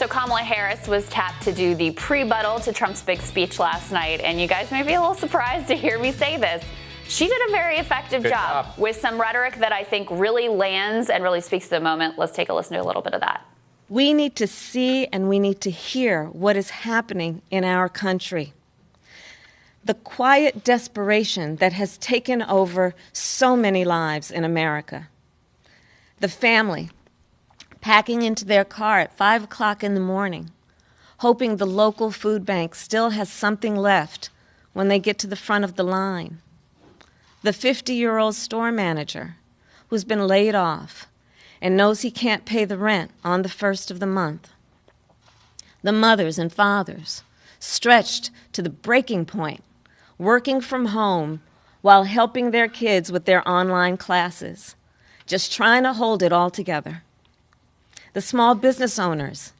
So Kamala Harris was tapped to do the pre-buttal to Trump's big speech last night, and you guys may be a little surprised to hear me say this. She did a very effective job with some rhetoric that I think really lands and really speaks to the moment. Let's take a listen to a little bit of that. We need to see and we need to hear what is happening in our country. The quiet desperation that has taken over so many lives in America. The family packing into their car at 5 o'clock in the morning, hoping the local food bank still has something left when they get to the front of the line. The 50-year-old store manager who's been laid off and knows he can't pay the rent on the first of the month. The mothers and fathers stretched to the breaking point, working from home while helping their kids with their online classes, just trying to hold it all together. The small business owners,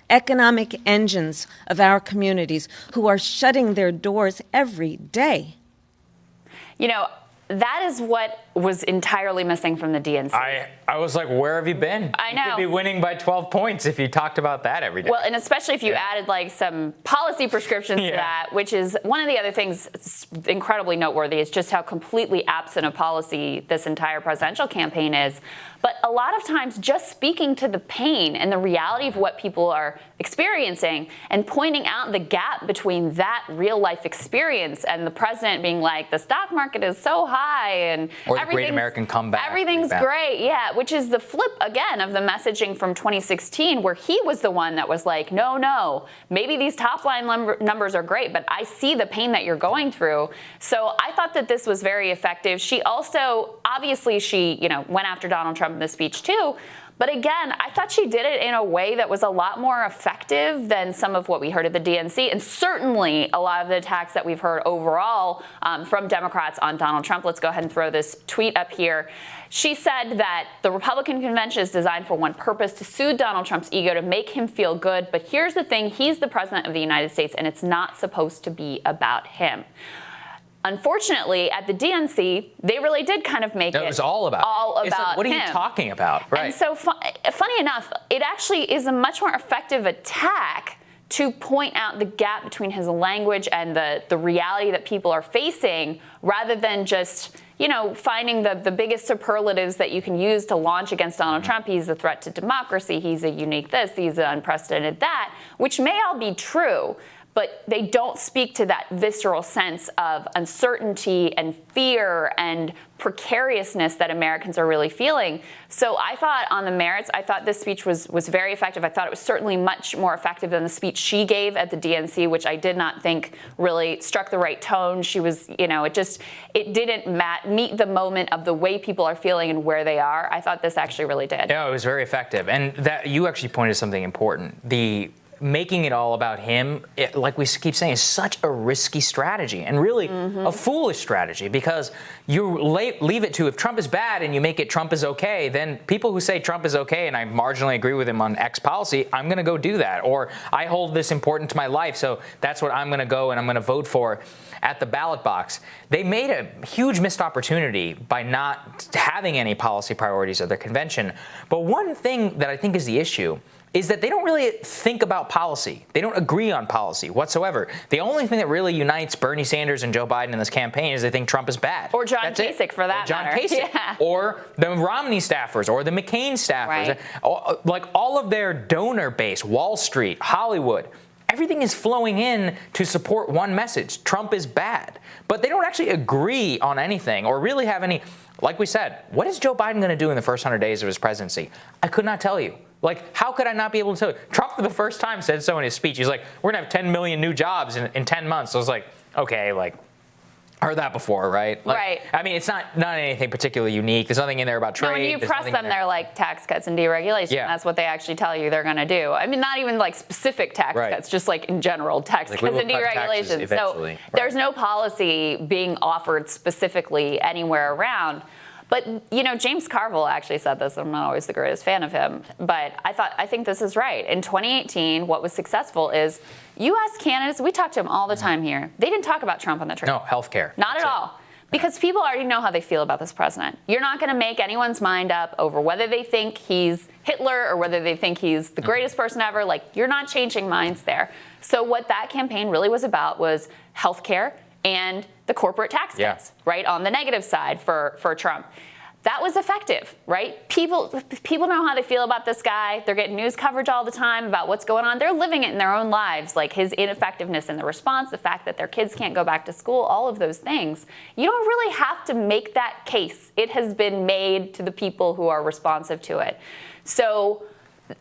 economic engines of our communities who are shutting their doors every day. You know, that is what was entirely missing from the DNC. I was like, where have you been? I know. You could be winning by 12 points if you talked about that every day. Well, and especially if you added like some policy prescriptions to that, which is one of the other things incredibly noteworthy is just how completely absent of policy this entire presidential campaign is. But a lot of times just speaking to the pain and the reality of what people are experiencing and pointing out the gap between that real life experience and the president being like, the stock market is so high and or the great American comeback. Everything's great, yeah, which is the flip again of the messaging from 2016 where he was the one that was like, no, maybe these top line numbers are great, but I see the pain that you're going through. So I thought that this was very effective. She also, obviously she, went after Donald Trump in the speech too. But again, I thought she did it in a way that was a lot more effective than some of what we heard at the DNC, and certainly a lot of the attacks that we've heard overall from Democrats on Donald Trump. Let's go ahead and throw this tweet up here. She said that the Republican convention is designed for one purpose, to soothe Donald Trump's ego, to make him feel good. But here's the thing, he's the president of the United States, and it's not supposed to be about him. Unfortunately, at the DNC, they really did kind of make it was all about him. What are you talking about? Right. And so, funny enough, it actually is a much more effective attack to point out the gap between his language and the reality that people are facing, rather than just, finding the biggest superlatives that you can use to launch against Donald Trump. He's a threat to democracy. He's a unique this. He's an unprecedented that, which may all be true. But they don't speak to that visceral sense of uncertainty and fear and precariousness that Americans are really feeling. So I thought on the merits, I thought this speech was very effective. I thought it was certainly much more effective than the speech she gave at the DNC, which I did not think really struck the right tone. She was, it didn't meet the moment of the way people are feeling and where they are. I thought this actually really did. Yeah, it was very effective. And that you actually pointed to something important. Making it all about him, like we keep saying, is such a risky strategy and really a foolish strategy, because you leave it to, if Trump is bad and you make it Trump is okay, then people who say Trump is okay and I marginally agree with him on X policy, I'm going to go do that. Or I hold this important to my life, so that's what I'm going to go and I'm going to vote for at the ballot box. They made a huge missed opportunity by not having any policy priorities at their convention. But one thing that I think is the issue is that they don't really think about policy. They don't agree on policy whatsoever. The only thing that really unites Bernie Sanders and Joe Biden in this campaign is they think Trump is bad. Or John Kasich, for that matter. John Kasich. Yeah. Or the Romney staffers, or the McCain staffers. Right. Like all of their donor base, Wall Street, Hollywood, everything is flowing in to support one message: Trump is bad. But they don't actually agree on anything or really have any. Like we said, what is Joe Biden going to do in the first 100 days of his presidency? I could not tell you. Like, how could I not be able to tell you? Trump, for the first time, said so in his speech. He's like, we're going to have 10 million new jobs in 10 months. So I was like, okay, heard that before, right? Right. I mean, it's not anything particularly unique. There's nothing in there about trade. No, when you press them, they're like tax cuts and deregulation. Yeah. That's what they actually tell you they're going to do. I mean, not even like specific tax cuts, just like in general, tax cuts and deregulation. So there's no policy being offered specifically anywhere around. But, James Carville actually said this. I'm not always the greatest fan of him. But I think this is right. In 2018, what was successful is U.S. candidates, we talk to them all the time here. They didn't talk about Trump on the train. No, healthcare. Not at all. Because people already know how they feel about this president. You're not going to make anyone's mind up over whether they think he's Hitler or whether they think he's the greatest person ever. Like, you're not changing minds there. So what that campaign really was about was healthcare and the corporate tax cuts, right, on the negative side for Trump. That was effective, right? People know how they feel about this guy. They're getting news coverage all the time about what's going on. They're living it in their own lives, like his ineffectiveness in the response, the fact that their kids can't go back to school, all of those things. You don't really have to make that case. It has been made to the people who are responsive to it. So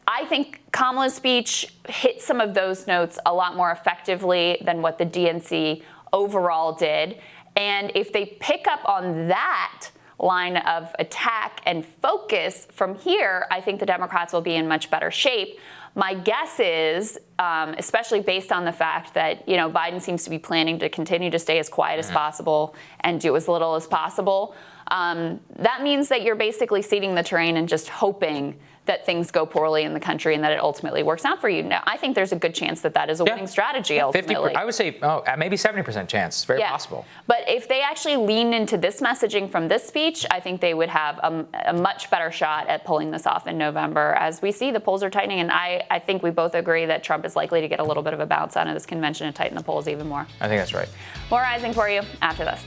I think Kamala's speech hit some of those notes a lot more effectively than what the DNC overall did. And if they pick up on that line of attack and focus from here, I think the Democrats will be in much better shape. My guess is, especially based on the fact that, you know, Biden seems to be planning to continue to stay as quiet as possible and do as little as possible, that means that you're basically seeding the terrain and just hoping that things go poorly in the country and that it ultimately works out for you. Now, I think there's a good chance that that is a winning strategy ultimately. 50, I would say maybe 70% chance. It's very possible. But if they actually lean into this messaging from this speech, I think they would have a much better shot at pulling this off in November. As we see, the polls are tightening, and I think we both agree that Trump is likely to get a little bit of a bounce out of this convention and tighten the polls even more. I think that's right. More Rising for you after this.